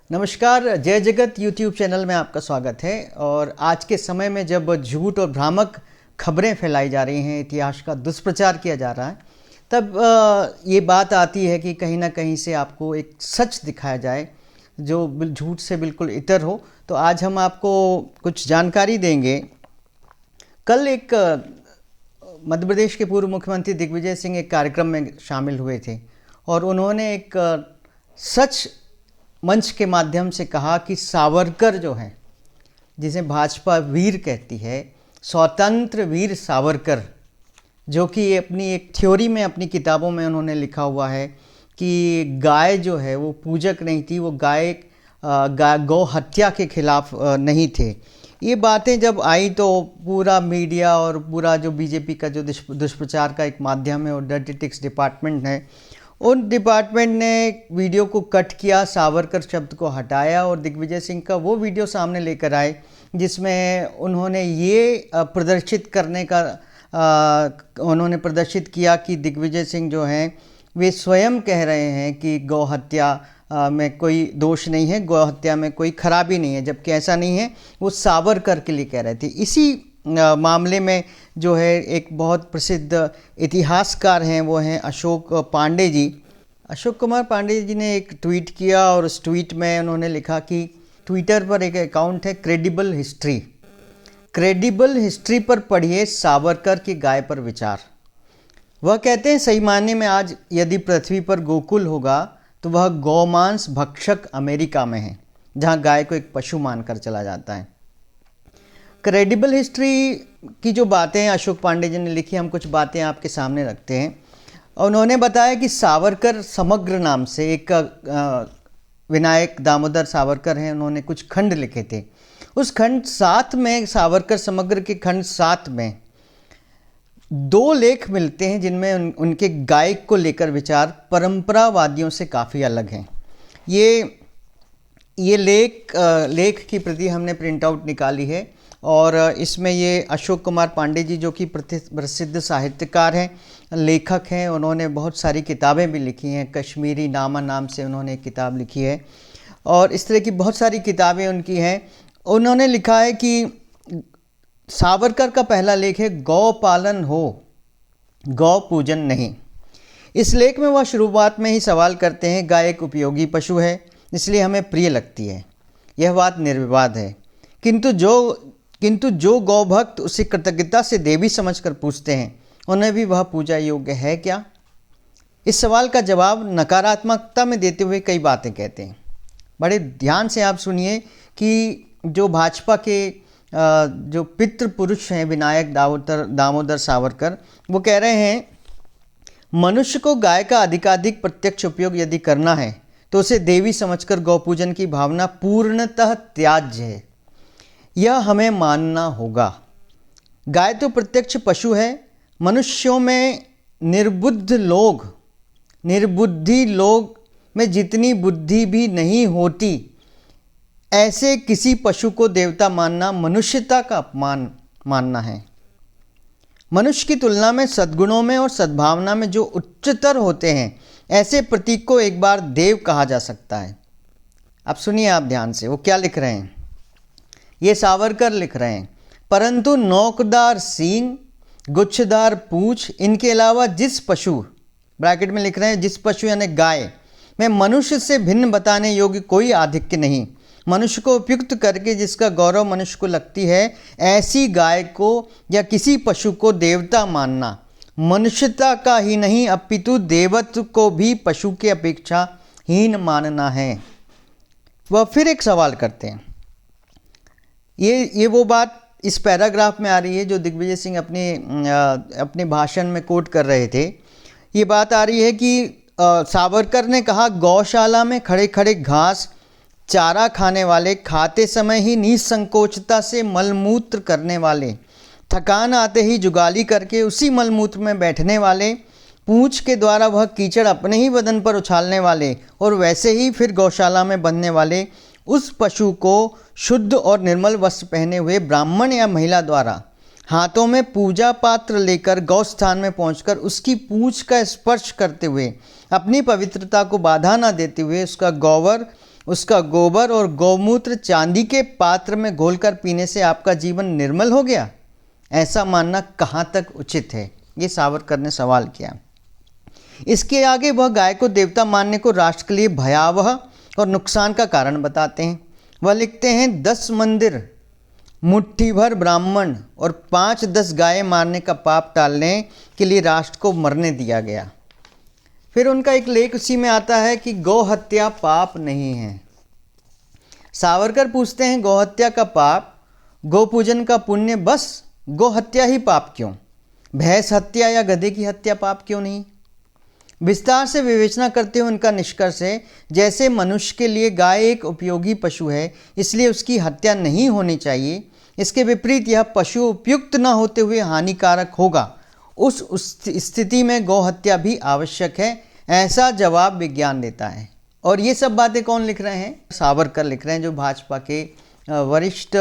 नमस्कार, जय जगत यूट्यूब चैनल में आपका स्वागत है। और आज के समय में जब झूठ और भ्रामक खबरें फैलाई जा रही हैं, इतिहास का दुष्प्रचार किया जा रहा है, तब ये बात आती है कि कहीं ना कहीं से आपको एक सच दिखाया जाए जो झूठ से बिल्कुल इतर हो। तो आज हम आपको कुछ जानकारी देंगे। कल एक मध्य प्रदेश के पूर्व मुख्यमंत्री दिग्विजय सिंह एक कार्यक्रम में शामिल हुए थे और उन्होंने एक सच मंच के माध्यम से कहा कि सावरकर जो हैं, जिसे भाजपा वीर कहती है, स्वतंत्र वीर सावरकर, जो कि अपनी एक थ्योरी में, अपनी किताबों में उन्होंने लिखा हुआ है कि गाय जो है वो पूजक नहीं थी, वो गाय गौ हत्या के खिलाफ नहीं थे। ये बातें जब आई तो पूरा मीडिया और पूरा जो बीजेपी का जो दुष्प्रचार का एक माध्यम है और डर्टी टिक्स डिपार्टमेंट है, उन डिपार्टमेंट ने वीडियो को कट किया, सावरकर शब्द को हटाया और दिग्विजय सिंह का वो वीडियो सामने लेकर आए जिसमें उन्होंने ये प्रदर्शित किया कि दिग्विजय सिंह जो हैं वे स्वयं कह रहे हैं कि गौ हत्या में कोई दोष नहीं है, गौ हत्या में कोई खराबी नहीं है, जबकि ऐसा नहीं है। वो सावरकर के लिए कह रहे थे। इसी मामले में जो है एक बहुत प्रसिद्ध इतिहासकार हैं, वो हैं अशोक पांडे जी। अशोक कुमार पांडे जी ने एक ट्वीट किया और उस ट्वीट में उन्होंने लिखा कि ट्विटर पर एक अकाउंट है क्रेडिबल हिस्ट्री पर पढ़िए सावरकर की गाय पर विचार। वह कहते हैं, सही मायने में आज यदि पृथ्वी पर गोकुल होगा तो वह गौमांस भक्षक अमेरिका में है, जहाँ गाय को एक पशु मानकर चला जाता है। क्रेडिबल हिस्ट्री की जो बातें अशोक पांडे जी ने लिखी, हम कुछ बातें आपके सामने रखते हैं। उन्होंने बताया कि सावरकर समग्र नाम से एक विनायक दामोदर सावरकर हैं, उन्होंने कुछ खंड लिखे थे। उस खंड 7 में, सावरकर समग्र के खंड 7 में 2 लेख मिलते हैं जिनमें उनके गायक को लेकर विचार परंपरावादियों से काफ़ी अलग हैं। ये लेख की प्रति हमने प्रिंट आउट निकाली है और इसमें ये अशोक कुमार पांडे जी, जो कि प्रसिद्ध साहित्यकार हैं, लेखक हैं, उन्होंने बहुत सारी किताबें भी लिखी हैं। कश्मीरी नामा नाम से उन्होंने एक किताब लिखी है और इस तरह की बहुत सारी किताबें उनकी हैं। उन्होंने लिखा है कि सावरकर का पहला लेख है, गौ पालन हो, गौ पूजन नहीं। इस लेख में वह शुरुआत में ही सवाल करते हैं, गाय एक उपयोगी पशु है इसलिए हमें प्रिय लगती है, यह बात निर्विवाद है, किंतु जो गौ भक्त उसे कृतज्ञता से देवी समझकर पूछते हैं, उन्हें भी वह पूजा योग्य है क्या? इस सवाल का जवाब नकारात्मकता में देते हुए कई बातें कहते हैं। बड़े ध्यान से आप सुनिए कि जो भाजपा के जो पितृ पुरुष हैं विनायक दामोदर सावरकर, वो कह रहे हैं, मनुष्य को गाय का अधिकाधिक प्रत्यक्ष उपयोग यदि करना है तो उसे देवी समझकर गौपूजन की भावना पूर्णतः त्याज्य है, यह हमें मानना होगा। गाय तो प्रत्यक्ष पशु है। मनुष्यों में निर्बुद्धि लोग में जितनी बुद्धि भी नहीं होती, ऐसे किसी पशु को देवता मानना मनुष्यता का अपमान मानना है। मनुष्य की तुलना में सद्गुणों में और सद्भावना में जो उच्चतर होते हैं, ऐसे प्रतीक को एक बार देव कहा जा सकता है। अब सुनिए आप ध्यान से, वो क्या लिख रहे हैं। ये सावरकर लिख रहे हैं, परंतु नोकदार सींग, गुच्छदार पूंछ, इनके अलावा जिस पशु, ब्रैकेट में लिख रहे हैं, जिस पशु यानी गाय में मनुष्य से भिन्न बताने योग्य कोई आधिक्य नहीं, मनुष्य को उपयुक्त करके जिसका गौरव मनुष्य को लगती है, ऐसी गाय को या किसी पशु को देवता मानना मनुष्यता का ही नहीं अपितु देवत्व को भी पशु के अपेक्षा हीन मानना है। वह फिर एक सवाल करते हैं। ये वो बात इस पैराग्राफ में आ रही है जो दिग्विजय सिंह अपने भाषण में कोट कर रहे थे। ये बात आ रही है कि सावरकर ने कहा, गौशाला में खड़े खड़े घास चारा खाने वाले, खाते समय ही निसंकोचता से मलमूत्र करने वाले, थकान आते ही जुगाली करके उसी मलमूत्र में बैठने वाले, पूंछ के द्वारा वह कीचड़ अपने ही बदन पर उछालने वाले और वैसे ही फिर गौशाला में बंधने वाले, उस पशु को शुद्ध और निर्मल वस्त्र पहने हुए ब्राह्मण या महिला द्वारा हाथों में पूजा पात्र लेकर गौस्थान में पहुंचकर उसकी पूंछ का स्पर्श करते हुए अपनी पवित्रता को बाधा न देते हुए उसका गौवर उसका गोबर और गौमूत्र चांदी के पात्र में घोलकर पीने से आपका जीवन निर्मल हो गया? ऐसा मानना कहाँ तक उचित है? ये सावरकर ने सवाल किया। इसके आगे वह गाय को देवता मानने को राष्ट्र के लिए भयावह और नुकसान का कारण बताते हैं। वह लिखते हैं 10 मंदिर, मुट्ठी भर ब्राह्मण और 5-10 गायें मारने का पाप टालने के लिए राष्ट्र को मरने दिया गया। फिर उनका एक लेख उसी में आता है कि गौ हत्या पाप नहीं है। सावरकर पूछते हैं गौ हत्या का पाप, गौ पूजन का पुण्य, बस गौ हत्या ही पाप क्यों? भैंस हत्या या गधे की हत्या पाप क्यों नहीं? विस्तार से विवेचना करते हुए उनका निष्कर्ष है, जैसे मनुष्य के लिए गाय एक उपयोगी पशु है इसलिए उसकी हत्या नहीं होनी चाहिए, इसके विपरीत यह पशु उपयुक्त न होते हुए हानिकारक होगा, उस स्थिति में गौ हत्या भी आवश्यक है, ऐसा जवाब विज्ञान देता है। और ये सब बातें कौन लिख रहे हैं? सावरकर लिख रहे हैं, जो भाजपा के वरिष्ठ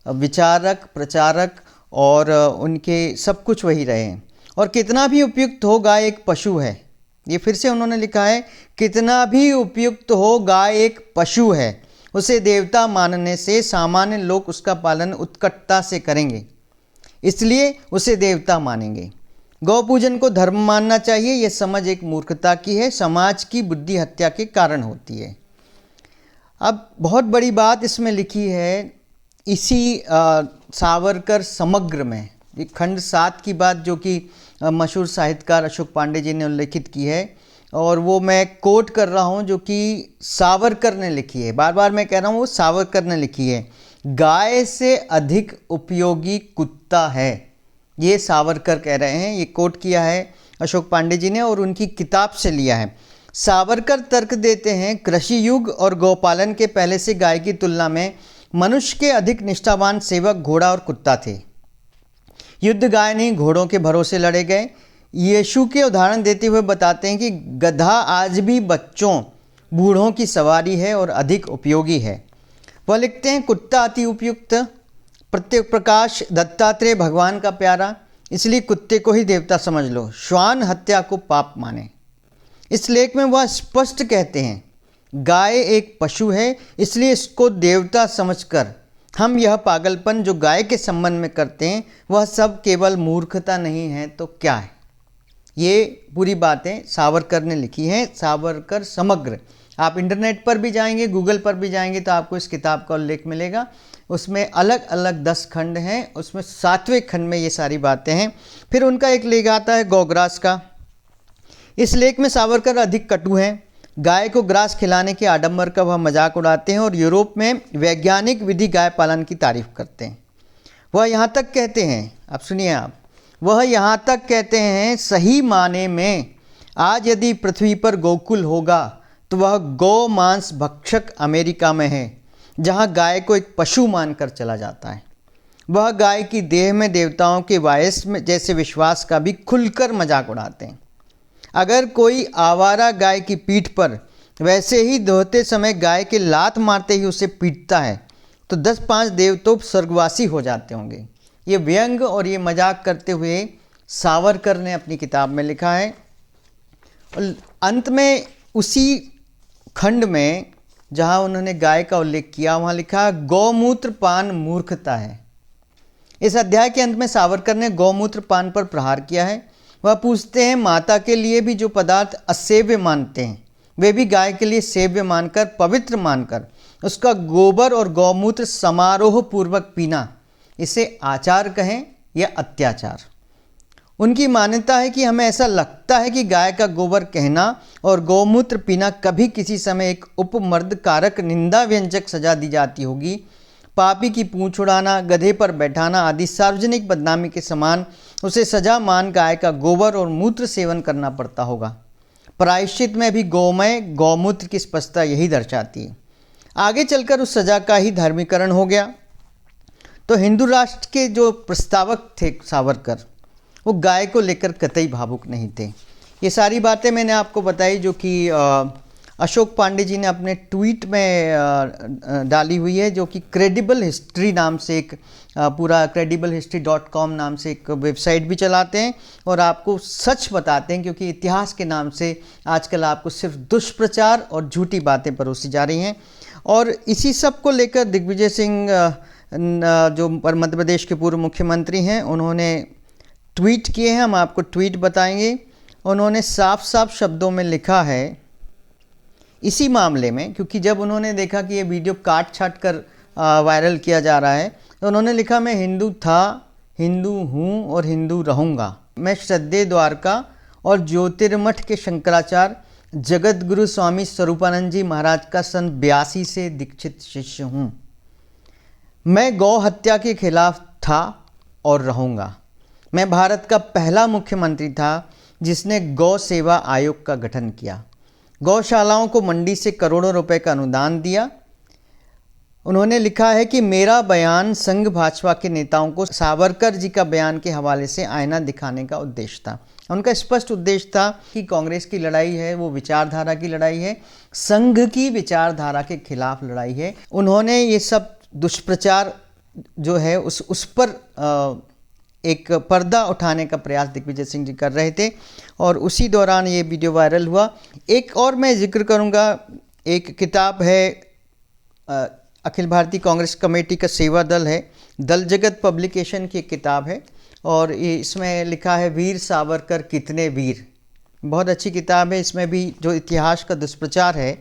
विचारक, प्रचारक और उनके सब कुछ वही रहे हैं। और कितना भी उपयुक्त हो गाय एक पशु है, ये फिर से उन्होंने लिखा है, कितना भी उपयुक्त हो गाय एक पशु है, उसे देवता मानने से सामान्य लोग उसका पालन उत्कटता से करेंगे, इसलिए उसे देवता मानेंगे। गौ पूजन को धर्म मानना चाहिए, यह समझ एक मूर्खता की है, समाज की बुद्धि हत्या के कारण होती है। अब बहुत बड़ी बात इसमें लिखी है इसी सावरकर समग्र में, एक खंड 7 की बात जो कि मशहूर साहित्यकार अशोक पांडे जी ने उल्लेखित की है, और वो मैं कोट कर रहा हूँ जो कि सावरकर ने लिखी है। बार बार मैं कह रहा हूँ वो सावरकर ने लिखी है। गाय से अधिक उपयोगी कुत्ता है, ये सावरकर कह रहे हैं। ये कोट किया है अशोक पांडे जी ने और उनकी किताब से लिया है। सावरकर तर्क देते हैं, कृषि युग और गौपालन के पहले से गाय की तुलना में मनुष्य के अधिक निष्ठावान सेवक घोड़ा और कुत्ता थे। युद्ध गाय नहीं घोड़ों के भरोसे लड़े गए। यीशु के उदाहरण देते हुए बताते हैं कि गधा आज भी बच्चों, बूढ़ों की सवारी है और अधिक उपयोगी है। वह लिखते हैं, कुत्ता अति उपयुक्त, प्रत्येक प्रकाश दत्तात्रेय भगवान का प्यारा, इसलिए कुत्ते को ही देवता समझ लो, श्वान हत्या को पाप माने। इस लेख में वह स्पष्ट कहते हैं, गाय एक पशु है इसलिए इसको देवता समझकर हम यह पागलपन जो गाय के संबंध में करते हैं वह सब केवल मूर्खता नहीं है तो क्या है। ये पूरी बातें सावरकर ने लिखी हैं, सावरकर समग्र। आप इंटरनेट पर भी जाएंगे, गूगल पर भी जाएंगे तो आपको इस किताब का उल्लेख मिलेगा। उसमें अलग अलग 10 खंड हैं, उसमें 7वें खंड में ये सारी बातें हैं। फिर उनका एक लेख आता है गौग्रास का। इस लेख में सावरकर अधिक कटु हैं। गाय को ग्रास खिलाने के आडंबर का वह मजाक उड़ाते हैं और यूरोप में वैज्ञानिक विधि गाय पालन की तारीफ करते हैं। वह यहाँ तक कहते हैं, अब सुनिए आप, वह यहाँ तक कहते हैं, सही माने में आज यदि पृथ्वी पर गोकुल होगा तो वह गौ मांस भक्षक अमेरिका में है, जहाँ गाय को एक पशु मानकर चला जाता है। वह गाय की देह में देवताओं के वायस में जैसे विश्वास का भी खुलकर मजाक उड़ाते हैं। अगर कोई आवारा गाय की पीठ पर वैसे ही दोहते समय गाय के लात मारते ही उसे पीटता है तो 10-5 देवतो स्वर्गवासी हो जाते होंगे। ये व्यंग और ये मजाक करते हुए सावरकर ने अपनी किताब में लिखा है। और अंत में उसी खंड में जहाँ उन्होंने गाय का उल्लेख किया वहाँ लिखा, गौमूत्र पान मूर्खता है। इस अध्याय के अंत में सावरकर ने गौमूत्र पान पर प्रहार किया है। वह पूछते हैं, माता के लिए भी जो पदार्थ असेव्य मानते हैं वे भी गाय के लिए सेव्य मानकर, पवित्र मानकर उसका गोबर और गौमूत्र समारोह पूर्वक पीना, इसे आचार कहें या अत्याचार। उनकी मान्यता है कि हमें ऐसा लगता है कि गाय का गोबर कहना और गौमूत्र पीना कभी किसी समय एक उपमर्द कारक निंदा व्यंजक सजा दी जाती होगी। पापी की पूंछ उड़ाना, गधे पर बैठाना आदि सार्वजनिक बदनामी के समान उसे सजा मान गाय का गोबर और मूत्र सेवन करना पड़ता होगा। प्रायश्चित में भी गौमय गौमूत्र की स्पष्टता यही दर्शाती है। आगे चलकर उस सजा का ही धर्मीकरण हो गया। तो हिंदू राष्ट्र के जो प्रस्तावक थे सावरकर, वो गाय को लेकर कतई भावुक नहीं थे। ये सारी बातें मैंने आपको बताई जो कि अशोक पांडे जी ने अपने ट्वीट में डाली हुई है, जो कि क्रेडिबल हिस्ट्री नाम से एक पूरा credible-history.com नाम से एक वेबसाइट भी चलाते हैं और आपको सच बताते हैं, क्योंकि इतिहास के नाम से आजकल आपको सिर्फ दुष्प्रचार और झूठी बातें परोसी जा रही हैं। और इसी सब को लेकर दिग्विजय सिंह जो मध्य प्रदेश के पूर्व मुख्यमंत्री हैं, उन्होंने ट्वीट किए हैं। हम आपको ट्वीट बताएंगे। उन्होंने साफ साफ शब्दों में लिखा है इसी मामले में, क्योंकि जब उन्होंने देखा कि ये वीडियो काट छाट कर वायरल किया जा रहा है, तो उन्होंने लिखा, मैं हिंदू था, हिंदू हूँ और हिंदू रहूँगा। मैं श्रद्धेय द्वारका और ज्योतिर्मठ के शंकराचार्य जगत गुरु स्वामी स्वरूपानंद जी महाराज का सन 82 से दीक्षित शिष्य हूँ। मैं गौ हत्या के खिलाफ था और रहूँगा। मैं भारत का पहला मुख्यमंत्री था जिसने गौ सेवा आयोग का गठन किया। गौशालाओं को मंडी से करोड़ों रुपए का अनुदान दिया। उन्होंने लिखा है कि मेरा बयान संघ भाजपा के नेताओं को सावरकर जी का बयान के हवाले से आईना दिखाने का उद्देश्य था। उनका स्पष्ट उद्देश्य था कि कांग्रेस की लड़ाई है वो विचारधारा की लड़ाई है, संघ की विचारधारा के खिलाफ लड़ाई है। उन्होंने ये सब दुष्प्रचार जो है उस पर एक पर्दा उठाने का प्रयास दिग्विजय सिंह जी कर रहे थे, और उसी दौरान ये वीडियो वायरल हुआ। एक और मैं जिक्र करूँगा, एक किताब है अखिल भारतीय कांग्रेस कमेटी का सेवा दल है, दल जगत पब्लिकेशन की किताब है, और इसमें लिखा है वीर सावरकर कितने वीर। बहुत अच्छी किताब है। इसमें भी जो इतिहास का दुष्प्रचार है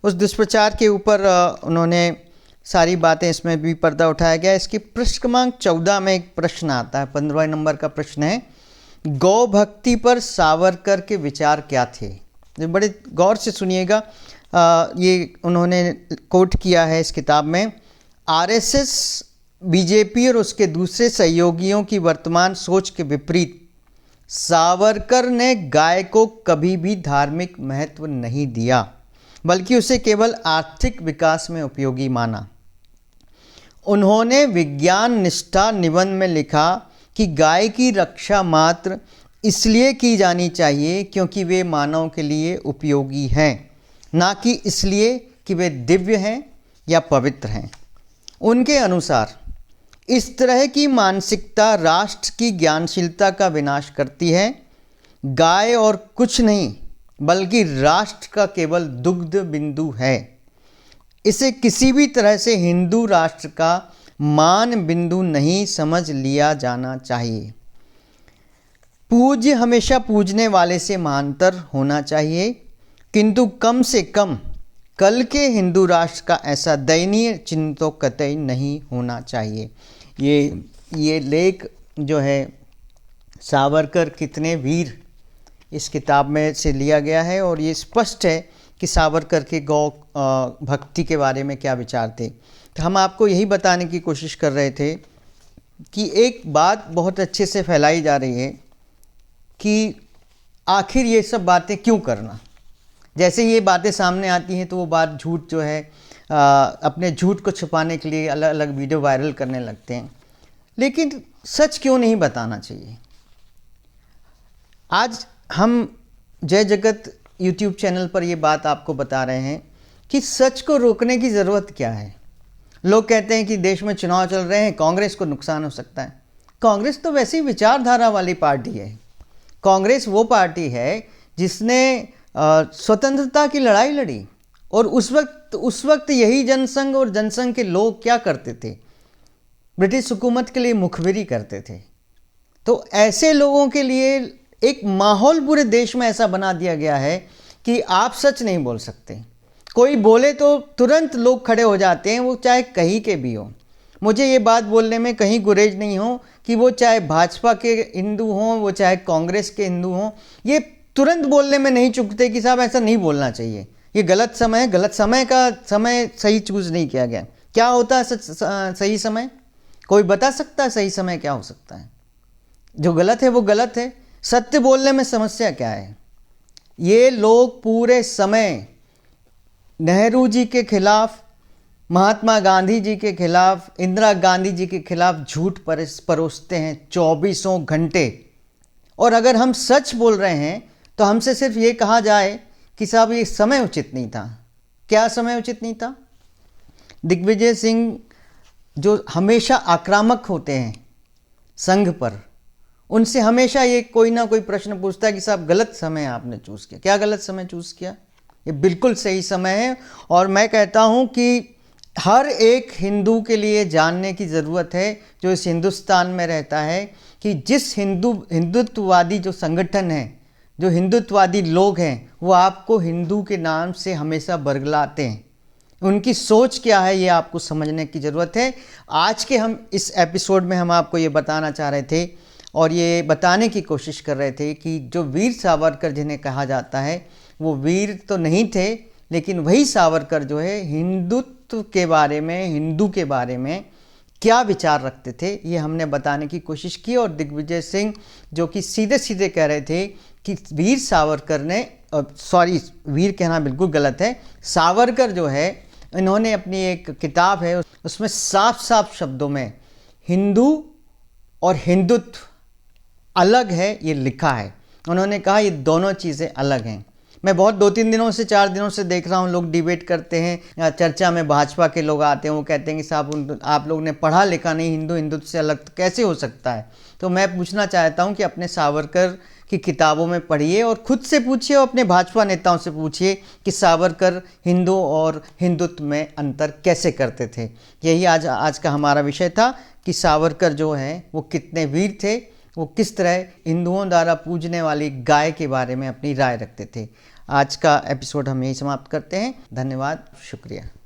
उस दुष्प्रचार के ऊपर उन्होंने सारी बातें, इसमें भी पर्दा उठाया गया। इसकी पृष्ठ क्रमांक 14 में एक प्रश्न आता है, 15 नंबर का प्रश्न है, गौ भक्ति पर सावरकर के विचार क्या थे। बड़े गौर से सुनिएगा, ये उन्होंने कोट किया है इस किताब में। आरएसएस, बीजेपी और उसके दूसरे सहयोगियों की वर्तमान सोच के विपरीत सावरकर ने गाय को कभी भी धार्मिक महत्व नहीं दिया, बल्कि उसे केवल आर्थिक विकास में उपयोगी माना। उन्होंने विज्ञान निष्ठा निबंध में लिखा कि गाय की रक्षा मात्र इसलिए की जानी चाहिए क्योंकि वे मानव के लिए उपयोगी हैं, ना कि इसलिए कि वे दिव्य हैं या पवित्र हैं। उनके अनुसार इस तरह की मानसिकता राष्ट्र की ज्ञानशीलता का विनाश करती है। गाय और कुछ नहीं बल्कि राष्ट्र का केवल दुग्ध बिंदु है। इसे किसी भी तरह से हिंदू राष्ट्र का मान बिंदु नहीं समझ लिया जाना चाहिए। पूज्य हमेशा पूजने वाले से महानतर होना चाहिए, किंतु कम से कम कल के हिंदू राष्ट्र का ऐसा दयनीय चिन्ह तो कतई नहीं होना चाहिए। ये लेख जो है सावरकर कितने वीर इस किताब में से लिया गया है, और ये स्पष्ट है कि सावरकर के गौ भक्ति के बारे में क्या विचार थे। तो हम आपको यही बताने की कोशिश कर रहे थे कि एक बात बहुत अच्छे से फैलाई जा रही है कि आखिर ये सब बातें क्यों करना। जैसे ये बातें सामने आती हैं तो वो बात झूठ जो है अपने झूठ को छुपाने के लिए अलग अलग वीडियो वायरल करने लगते हैं, लेकिन सच क्यों नहीं बताना चाहिए। आज हम जय जगत यूट्यूब चैनल पर ये बात आपको बता रहे हैं कि सच को रोकने की ज़रूरत क्या है। लोग कहते हैं कि देश में चुनाव चल रहे हैं, कांग्रेस को नुकसान हो सकता है। कांग्रेस तो वैसी विचारधारा वाली पार्टी है। कांग्रेस वो पार्टी है जिसने स्वतंत्रता की लड़ाई लड़ी, और उस वक्त यही जनसंघ और जनसंघ के लोग क्या करते थे, ब्रिटिश हुकूमत के लिए मुखबिरी करते थे। तो ऐसे लोगों के लिए एक माहौल पूरे देश में ऐसा बना दिया गया है कि आप सच नहीं बोल सकते। कोई बोले तो तुरंत लोग खड़े हो जाते हैं, वो चाहे कहीं के भी हो। मुझे ये बात बोलने में कहीं गुरेज नहीं हो कि वो चाहे भाजपा के हिंदू हों, वो चाहे कांग्रेस के हिंदू हों, ये तुरंत बोलने में नहीं चूकते कि साहब ऐसा नहीं बोलना चाहिए, ये गलत समय है। गलत समय का समय सही चूज़ नहीं किया गया। क्या होता है सही समय? कोई बता सकता है सही समय क्या हो सकता है? जो गलत है वो गलत है। सत्य बोलने में समस्या क्या है? ये लोग पूरे समय नेहरू जी के खिलाफ, महात्मा गांधी जी के खिलाफ, इंदिरा गांधी जी के खिलाफ झूठ परोसते हैं 24 घंटे। और अगर हम सच बोल रहे हैं तो हमसे सिर्फ ये कहा जाए कि साहब ये समय उचित नहीं था। क्या समय उचित नहीं था? दिग्विजय सिंह जो हमेशा आक्रामक होते हैं संघ पर, उनसे हमेशा ये कोई ना कोई प्रश्न पूछता है कि साहब गलत समय आपने चूज़ किया। क्या गलत समय चूज़ किया? ये बिल्कुल सही समय है। और मैं कहता हूँ कि हर एक हिंदू के लिए जानने की ज़रूरत है जो इस हिंदुस्तान में रहता है कि जिस हिंदुत्ववादी जो संगठन है, जो हिंदुत्ववादी लोग हैं, वो आपको हिंदू के नाम से हमेशा बरगलाते हैं। उनकी सोच क्या है ये आपको समझने की ज़रूरत है। आज के हम इस एपिसोड में हम आपको ये बताना चाह रहे थे और ये बताने की कोशिश कर रहे थे कि जो वीर सावरकर जिन्हें कहा जाता है वो वीर तो नहीं थे, लेकिन वही सावरकर जो है हिंदुत्व के बारे में, हिंदू के बारे में क्या विचार रखते थे ये हमने बताने की कोशिश की। और दिग्विजय सिंह जो कि सीधे सीधे कह रहे थे कि वीर सावरकर ने, सॉरी वीर कहना बिल्कुल गलत है, सावरकर जो है इन्होंने अपनी एक किताब है उसमें साफ साफ शब्दों में हिंदू और हिंदुत्व अलग है ये लिखा है। उन्होंने कहा ये दोनों चीज़ें अलग हैं। मैं बहुत 2-3 दिनों से 4 दिनों से देख रहा हूँ लोग डिबेट करते हैं, चर्चा में भाजपा के लोग आते हैं, वो कहते हैं कि साहब आप लोग ने पढ़ा लिखा नहीं, हिंदू हिंदुत्व से अलग तो कैसे हो सकता है। तो मैं पूछना चाहता हूँ कि अपने सावरकर की किताबों में पढ़िए और खुद से पूछिए और अपने भाजपा नेताओं से पूछिए कि सावरकर हिंदू और हिंदुत्व में अंतर कैसे करते थे। यही आज का हमारा विषय था कि सावरकर जो हैं वो कितने वीर थे, वो किस तरह हिंदुओं द्वारा पूजने वाली गाय के बारे में अपनी राय रखते थे। आज का एपिसोड हम यही समाप्त करते हैं। धन्यवाद, शुक्रिया।